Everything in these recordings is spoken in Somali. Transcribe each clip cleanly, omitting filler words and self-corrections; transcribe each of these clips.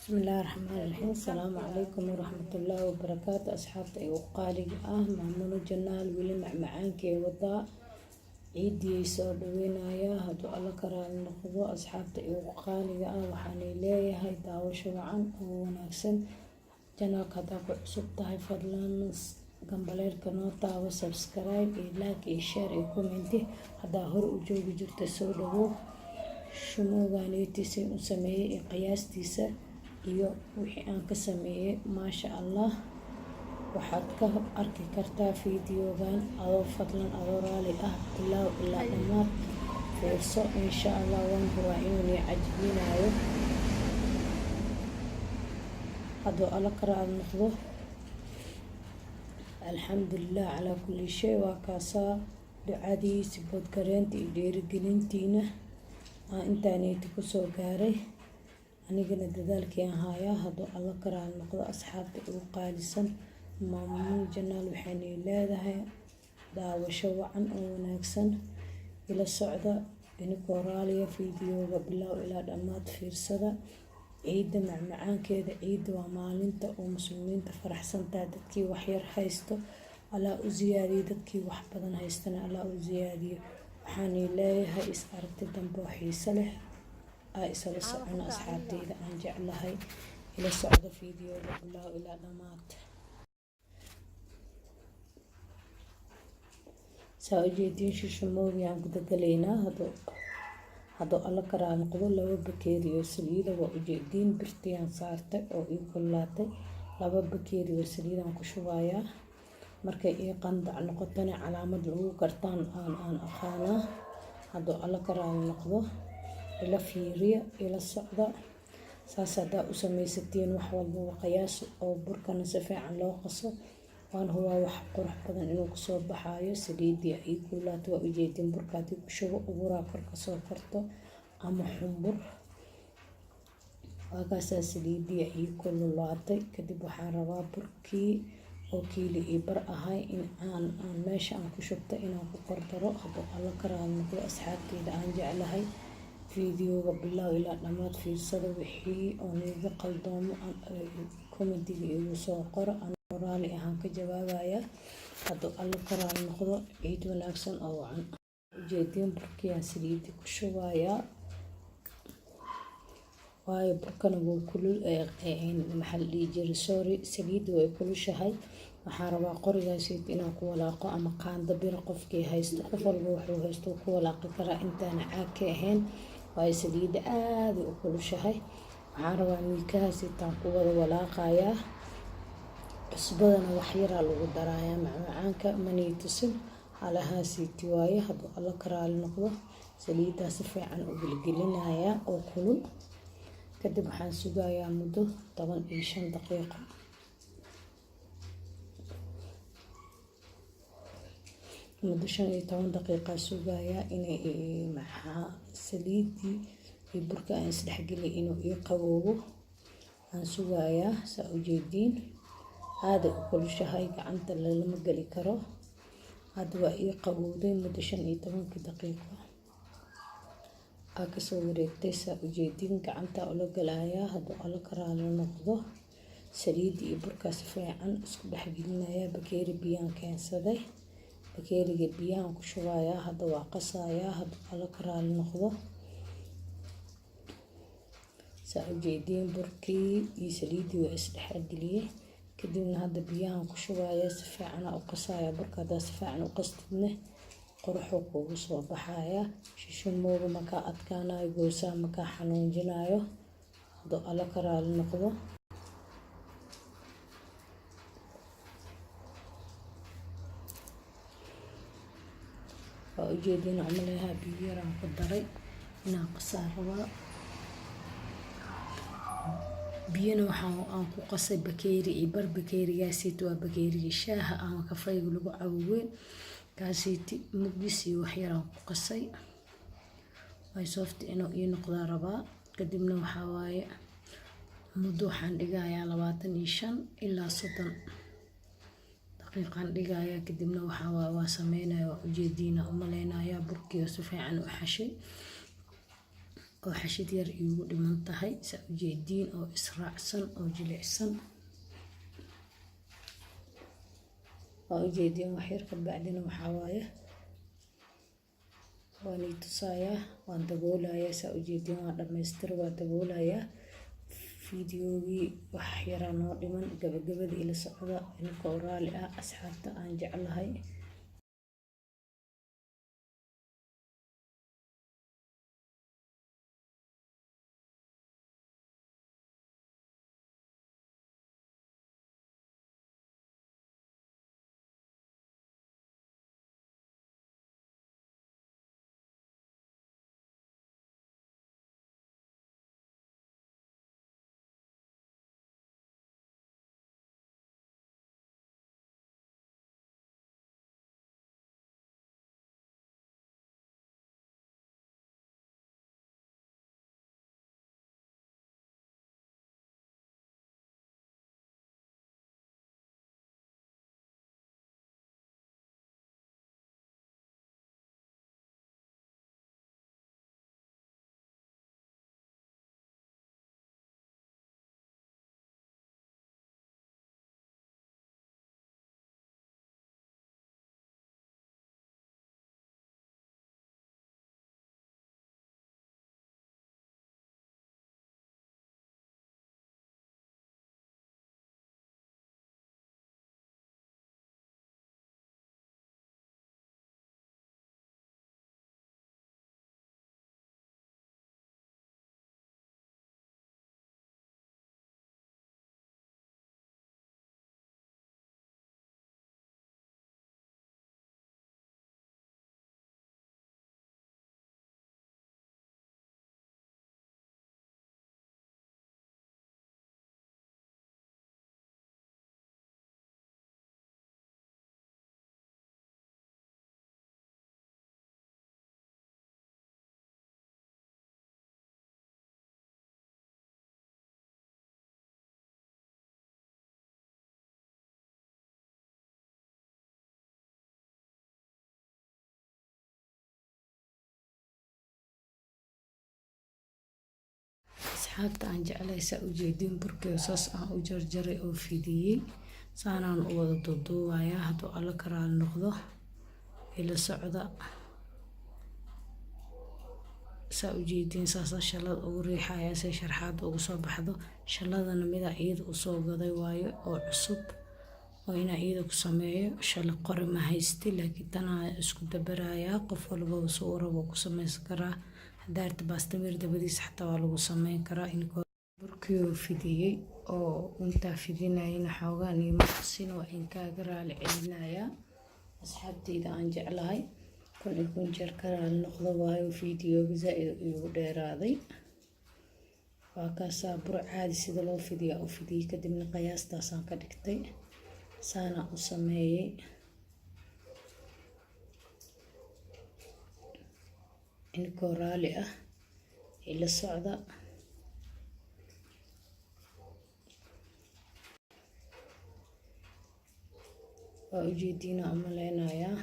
بسم الله الرحمن الرحيم. السلام عليكم ورحمة الله وبركاته. أصحابتي وقالي معمولة جنال ولي معانكي وضاء عيدي سو دوينايا هادو الله كرال نقضو. أصحابتي وقالي وحاني ليه هاي داوشو عن وناكسن جنالك هداكو عصبتهاي فضلان قنباليركا نوتا وسبسكرايب لايك شير كومنتي هدا هور وجوغي جرت سو دوو shumogaaneytiisa u sameeyay qiyaastiisa iyo wixii aan ka sameeyay maasha Allah waxaad ka arki kartaa fiidiyogan adoo fadlan adoo raali ah ilaa dhammaad fiirso insha Allah waan rabaa inuu cajbinayo hadoo alla karaal noqdo alxamdulillah ala kulli shay waa kaasa ducadiisa bodkareenta iyo dhiirigelintiina intaanayta kusoo gaaray anigana dadaalkii aan hayaa haduu alla karaal noqdo. asxaabta ugu qaalisan maamul janaal waxay leedahay daawasho wacan oo wanaagsan ila socda inkoo raaliya fiidiyooga bilow ilaa dhammaad fiirsada. ciida macmacaankeeda ciida waa maalinta oo muslimiinta faraxsantaa dadkii wax yar haysto Allah u ziyaadiyo dadkii wax badan haystana Allah u ziyaadiyo. waxaan leeyahay is aragti dambe oo xiiso leh isla socon asxaabteyda aan jeclahay ila socda fiidiyooga bilow ilaa dhammaad. saa u jeedin shishumoodiyaan ku dagaleynaa haduu alla karaal noqdo laba bakeeri oo saliida waa u jeedin birtiyaan saartay oo ii kullaatay laba bakeeri oo saliidaan ku shubayaa markay ii qandac noqotana calaamad lagu gartaan aan aqaanaa haduu alla karaal noqdo ila fiiriya ila socda saas hadaa u samaysatiin wax walba qiyaas oo burkana si fiican loo qaso waan hubaa wax qurux badan inuu kusoo baxaayo. saliidii ii kullaatay waa u jeedin burkaadii ku shubo uguraa kor kasoo karto ama xumbur waakaasaa saliidii ii kullaatay kadib waxaan rabaa burkii oo kiili ii bar ahay in aan meesha aan ku shubto inaan ku kordaro haduu alla karaal noqdo. asxaabteyda aan jeclahay fiidiyooga bilow ilaa dhammaad fiirsada wixii oo niga qaldoomo komitiga igu soo qoro anoo raali ahaan ka jawaabaya haduu alla karaal noqdo. ciid wanaagsan oo wacan ujeedin burkiyaan saliidii ku shubayaa waayo burkana wuu kulul maxaa la dhihi jiray saliidii way kulushahay. waxaan rabaa qorigaasiit inaan ku walaaqo ama qaando biro qofkii haysto qof walba wuxuu haysto ku walaaqi karaa intaana caag ka ahayn waayo saliida aad u kulushahay. waxaan rabaa miikahaasiitaan ku wada walaaqayaa cusbadana wax yaraa lagu darayaa macmacaanka manii tusin halahaasiiti waaye haduu alla karaal noqdo. saliidaa si fiican u gelgelinayaa oo kulul kadib waxaan sugayaa muddo 15 daqiiqo muddo 15 daqiiqo sugayaa inay maxaa saliidii iyo burka aan isdhexgeliyay inuu ii qaboobo aan sugayaa. saa u jeedin aad u kulushahay gacanta lama gali karo hadda waa ii qabowday muddo 15 daqiiqo kasoo wareegtay. saa u jeedin gacanta ula galayaa haduu alla karaal noqdo. saliidii iyo burkaas fiican isku dhexgelinayaa bakeeri biyaan keensaday bakeeriga biyaan ku shubayaa hadda waa qasayaa haduu alla karaal noqdo. saa u jeedin burkii iyo saliidii waa isdhexgeliyay kadibna hadda biyaan ku shubayaa si fiican u qasayaa burka hadaa si fiican u qastidna quruxuu kugu soo baxaya. shishumooga markaa adkaanayo goosaa markaa xanuunjinayo haduu alla karaal noqdo. waa ujeedin camalaha biyo yaraan ku daray inaan qasaa rabaa biyana waxaan ku qasay bakeeri iyo bar bakeerigaasiit waa bakeeriga shaaha ama kafayga lagu cabo weyn kaasiiti mugdis iyo wax yaraan ku qasay way soft inuu ii noqdaa rabaa. kadibna waxaa waaye muddo waxaan dhigayaa 25 ilaa 30 daqiiqaan dhigayaa kadibna waxaa waaye waa sameynayaa waa ujeediina u maleynayaa burkii si fiican u xashay oo xashid yar igu dhiman tahay saa u jeediin oo israacsan oo jilicsan oo u jeediin wax yar ka bacdina waxaa waaye waan i tusayaa waan daboolayaa saa u jeediin waa dhamaystir waa daboolayaa fiidiyoogii wax yaraa noo dhiman gabagabada ila socda inkoo raali ah asxaabta aan jeclahay asxaabta aan jeclahay saa u jeediin burkii saas aan u jarjaray oo fidiyey saanaan u wada duuduubayaa hadduu alla ka raali noqdo ila socda saa u jeediin saasa shalada ugu riixayaa say sharxaada ugu soo baxdo shaladana mida iyada u soo gaday waayo oo cusub oo inaa iyada ku sameeyo shala qore ma haysti laakiin tanaa isku dabarayaa qof walbaba suu rabo ku samaysan karaa daarta baastamir dabadiisa xataa waa lagu sameyn karaa inkoo burkii oo fidiyey oo intaa fidinayna xoogaa niimaqsin waa inkaaga raali celinayaa asxaabteyda aan jeclahay kun jeer ka raali noqdo waayo fiidiyooga zaa'id igu dheeraaday waa kaasaa bur caadi sida loo fidiyaa u fidiyey kadibna qiyaastaasaan ka dhigtay saana u sameeyey inkoo raali ah ila socda waa ujeediina umaleynayaa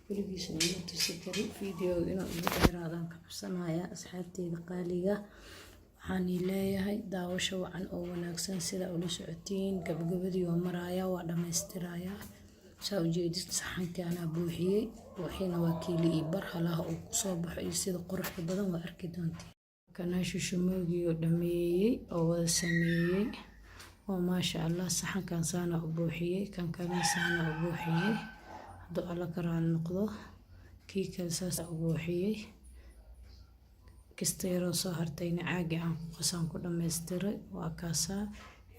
weligiisna uma tusi kari fiidiyooga inuu igu dheeraadaan ka cabsanayaa asxaabteyda qaaliga waxaan leeyahay daawasho wacan oo wanaagsan sida ula socotiin gabagabadii waa marayaa waa dhammaystirayaa saa ujeedid saxankii anaa buuxiyey buuxina waa kiili ii bar halaha uu kusoo baxo iyo sida quruxda badan waa arki doontiin kanaa shushumoogii oo dhameeyey oo wada sameeyey oo maasha allah saxankan saana u buuxiyey kan kalena saana u buuxiyey hadduu alla ka raali noqdo kii kale saas u buuxiyey kasta yaroo soo hartayna caagi aan ku qasaan ku dhammaystiray waa kaasaa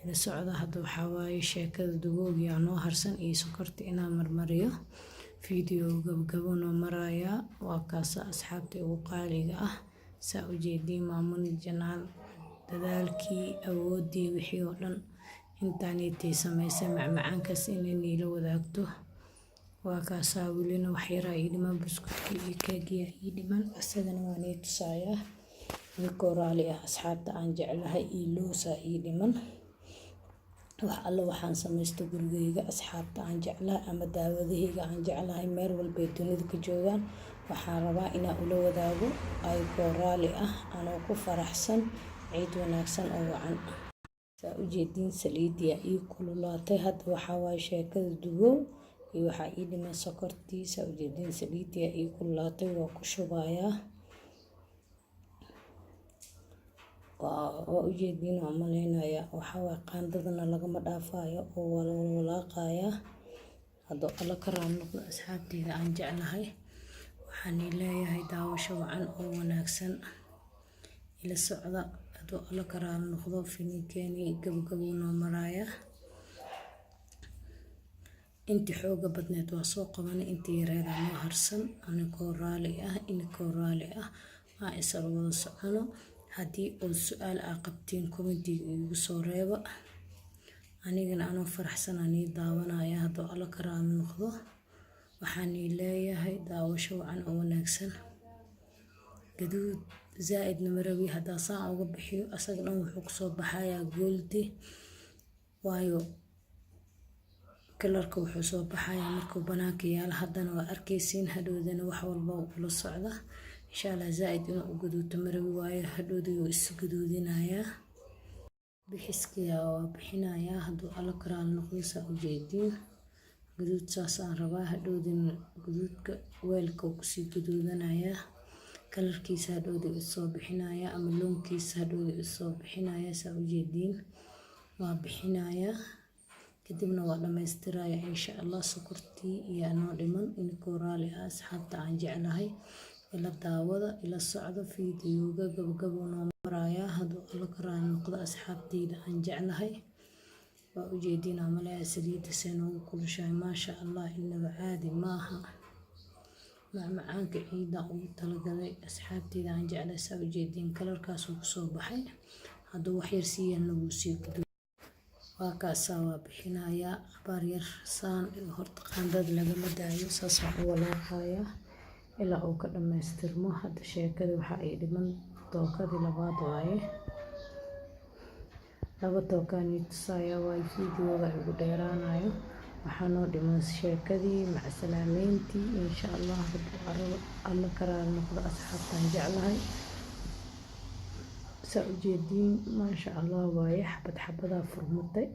ila socda hadda waxaa waaye sheekada dugoogiyaa noo harsan iyo sokorta inaan marmariyo fiidiyoo gabagabo noo marayaa waa kaasaa asxaabta ugu qaaliga ah saa u jeediin maamuni janaal dadaalkii awoodii wixii oo dhan intaanitay samaysay macmacaankaas inay niila wadaagto waa kaasaa welina wax yaraa ii dhiman buskudkii iyo keegiyaa ii dhiman asagana waa nii tusayaa inkoo raali ah asxaabta aan jeclahay iyo loosa ii dhiman wax alla waxaan samaysto gurigeyga asxaabta aan jeclahay ama daawadahayga aan jeclahay meel walbay dunida ka joogaan waxaan rabaa inaan ula wadaago ayagoo raali ah anoo ku faraxsan ciid wanaagsan oo wacan saa u jeediin saliidiya ii kululaatay hadda waxaa waaye sheekada dugow iyo waxaa ii dhiman sokortii saa u jeediin saliidiya ii kululaatay waa ku shubayaa waa ujeediin oo malaynaya waxaa waaye qaandadana lagama dhaafayo oo waa la walaaqayaa hadduu alla ka raali noqdo asxaabteyda aan jeclahay waxaan leeyahay daawasho wacan oo wanaagsan ila socda hadduu alla ka raali noqdo fininkeeni gabagabuu noo maraaya intii xooga badneed waa soo qabanay intii yareeda noo harsan inkoo raali ah aan isla wada socono haddii oo su-aal aa qabtiin commentiga iigu soo reeba anigana anoo faraxsan aan ii daawanaya hadduu alla ka raali noqdo waxaan leeyahay daawasho wacan oo wanaagsan gaduud zaa'idna marawi haddaa saan uga bixiyo asaga dhan wuxuu kusoo baxayaa gooldi waayo kalarka wuxuu soo baxayaa markuu banaanka yaala haddana waa arkaysiin hadhowdana wax walba ula socda insha allah zaa'id inuu u gaduuto marawi waayo hadhowdii wuu is gaduudinayaa bixiskiya waa bixinayaa hadduu alla ka raali noqdo saa u jeediin gaduud saasaan rabaa hadhowdina gaduudka weelka uu kusii gaduudanayaa kalarkiisa hadhowdii isoo bixinayaa ama loonkiisa hadhowdii isoo bixinayaa saa u jeediin waa bixinayaa kadibna waa dhammaystiraya insha allah sokortii iyo anoo dhiman inkoo raali ah asxaabta aan jeclahay ila daawada ila socdo fiidiyowga gabagabuu noo maraaya hadduu alla ka raali noqdo asxaabteyda aan jeclahay waa ujeediin amalaya saliidda see noogu kulushahay maasha allah inaba caadi maaha macmacaanka ciidaan ugu talagalay asxaabteyda aan jeclahay saa ujeediin kalarkaasuu kusoo baxay hadduu waxyar siiyana wuu sii gudu waa kaasaa waa bixinayaa abaar yar saan horta qaandada lagama daayo saasaan u walaaqayaa ilaa uu ka dhammaystirmo hadda sheekada waxaa ay dhiman tookadii labaad waaye laba tookaan ii tusaaya waayo fiidiyowga igu dheeraanayo waxaa noo dhiman sheekadii macsalaameyntii insha allah hadduu alla ka raali noqdo asxaabtaan jeclahay saa u jeediin maasha allah waaye xabad xabadaa furmatay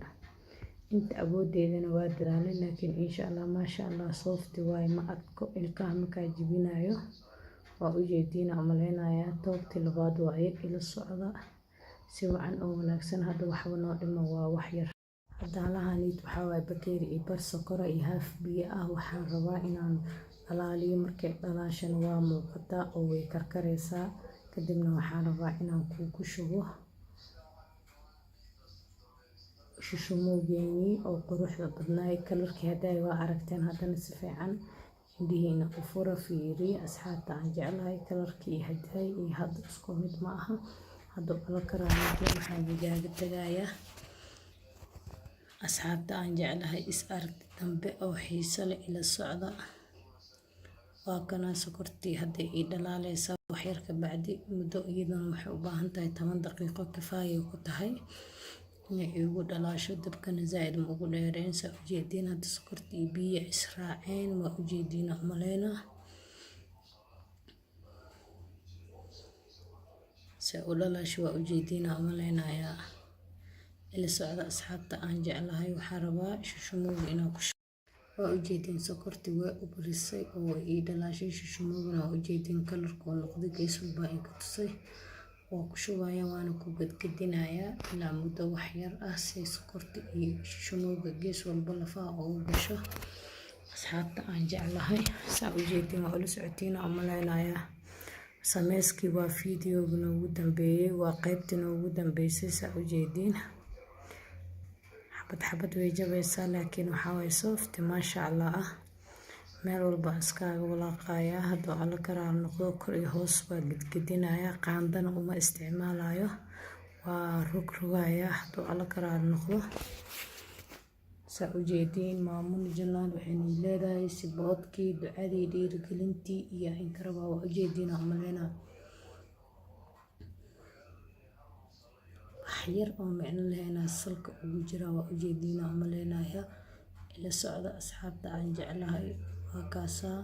inta awoodeedana waa dadaalay laakiin insha allah maasha allah soofti waaye ma adko ilkaha markaa jibinayo waa u jeediin aan malaynayaa toobtii labaad waaye ila socda si wacan oo wanaagsan hadda waxba noo dhiman waa wax yar haddaalahanid waxaa waaye bakeeri iyo bar sokora iyo haaf biyo ah waxaan rabaa inaan dhalaaliyo markay dhalaashana waa muuqataa oo way karkaraysaa kadibna waxaan rabaa inaan kugu shubo shushumowgeennii oo quruxda badnaay kalarkii haddaay waa aragteen haddana si fiican indhihiina u fura fiiriya asxaabta aan jeclahay kalarkii haddaay iyo hadda isku mid ma aha hadduu alla ka raali noqdo waxaan igaaga tagayaa asxaabta aan jeclahay is aragti dambe oo xiiso leh ila socda waa kana sokortii hadday ii dhalaaleysaa waxyar ka bacdi muddo iyadana waxay u baahan tahay 10 daqiiqo kifaaya ku tahay inay igu dhalaasho dabkana zaa'id ma ugu dheereen saa ujeediin hadda sokortii biyo israaceen waa ujeediin maleyna saa u dhalaasho waa ujeediin maleynayaa ila socda asxaabta aan jeclahay waxaa rabaa shushumowga inaan ku waa ujeediin sokortii waa u burisay oo ii dhalaashay shushumowgana waa ujeediin kalarkuu noqday gees walba ay ka tusay waa ku shubaya waana ku gadgadinayaa ilaa muddo wax yar ah si sokorta iyo shushumowga gees walba lafaha ugu gasho asxaabta aan jeclahay saa ujeediin waa ula socotiin oo malaynayaa sameyskii waa fiidiyowga noogu dambeeyey waa qaybtii noogu dambeysay saa ujeediin xabad way jabaysaa laakiin waxaa waaye soofti maasha allah ah meel walba iskaaga walaaqayaa hadduu alla ka raali noqdo kor iyo hoos waa gedgedinayaa qaandana uma isticmaalayo waa rogayaa hadduu alla ka raali noqdo saa ujeediin maamul jannaan waxayna leedahay siboodkii ducadii dhiirigelintii iyo inkaraba waa ujeediin aan maleyna yar oo micno lehna salka ugu jira waa ujeediina umaleynaya ila socda asxaabta aan jeclahay waa kaasaa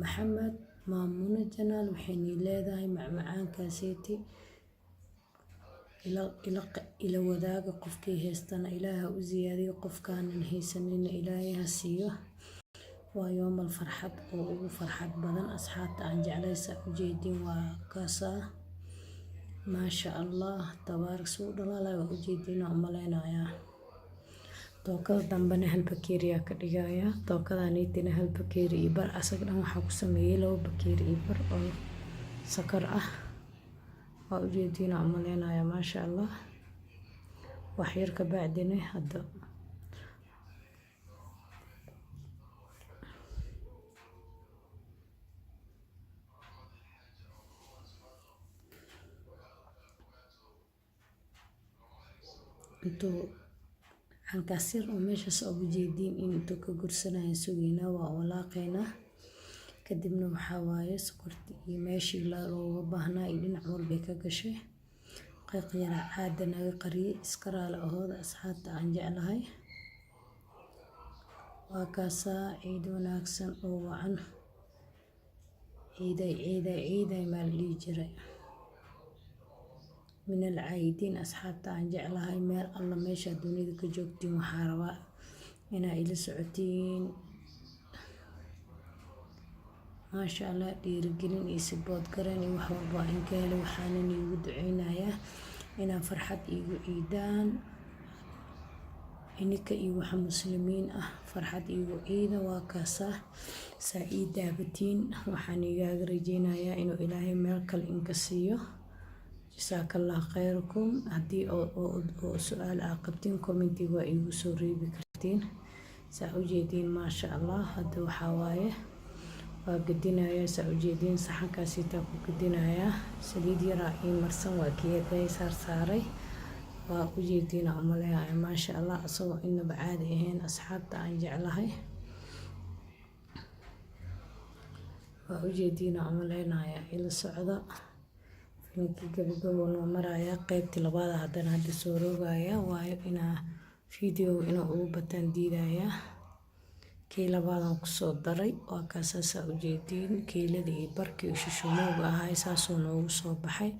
maxamed maamuna janaal waxay leedahay macmacaankaaseti ila wadaaga qofkii heystana ilaaha u ziyaadiyo qofkaanan haysanina ilaahay ha siiyo waa yoomal farxad oo ugu farxad badan asxaabta aan jeclaysa ujeedin waa kaasaa maasha allah tabaarak suu dhalaalay waa ujeediina umaleynaya tookada dambena hal bakeeri aa ka dhigaya tookadaaniitina hal bakeeri iyo bar asaga dhan waxaa ku sameeyey 2 bakeeri iyo bar oo sakar ah waa ujeediina umaleynaya maasha allah wax yar ka bacdina hadda intuu halkaas yar oo meeshaas ugu jeediin intuu ka gursanayo sugeena waa walaaqeena kadibna waxaa waaye sokorti iyo meeshii looga baahnaa iyo dhinac walbay ka gashay qayq yara caada naga qariyay iska raali ahooda asxaabta aan jeclahay waa kaasaa ciid wanaagsan oo wacan ciiday maa la dhihi jiray من العايدين أصحابتا عن جعلها ميل الله ميشا دوني ذكا جوكتين وحاربا إنا إلي سعوتين ما شاء الله ديرقلين إيسبوت قراني وحوالبا إنكالي وحانني ودعينا يا إنا فرحت إيقو عيدان إنك إيوحا مسلمين فرحت إيقو عيدا واكاسا سعيد دابتين وحاني رجينا يا إنو إلهي ميلكال إنكسيو جزاك الله خيركم هدي أو سؤال عاقبتين كومنتي وإيو سوري بكرتين سأوجيدين ما شاء الله هدو حوايه وقدنا يا سأوجيدين صحن كاسيتا وقدنا يا سليد يرائي مرسن وكيد داي ساري وأوجيدين عملها ما شاء الله أصوى إنه بعادهين أصحاب عن جعلها وأوجيدين عملنا يا إلى السعودة ninkii gabagabowna maraya qaybtii labaad haddana hadda soo roogaya waayo inaa video inuu ugu bataan diidaya kii labaadan kusoo daray waa kaasaasa ujeediin kiiladii iyo barkii shushumowga ahaa saasoo noogu soo baxay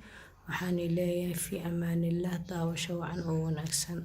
waxaanay leeyahay fi amaanillah daawasho wacan oo wanaagsan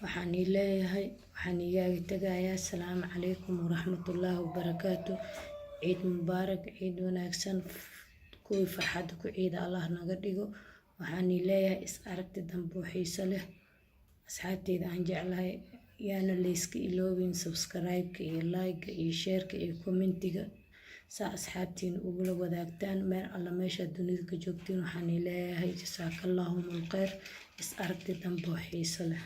waxaan leeyahay waxaan igaaga tagayaa assalaamu calaykum waraxmatullaahi wabarakaatu ciid mubaarak ciid wanaagsan kuwii farxadda ku ciida allah naga dhigo waxaan leeyahay is aragti dambe oo xiiso leh asxaabteyda aan jeclahay yaana layska iloobin subscribe-ka iyo like-ka iyo share-ka iyo commentiga saa asxaabtiin ugula wadaagtaan meel alla meesha dunida ka joogtiin waxaan leeyahay jazaakallaahu khayr is aragti dambe oo xiiso leh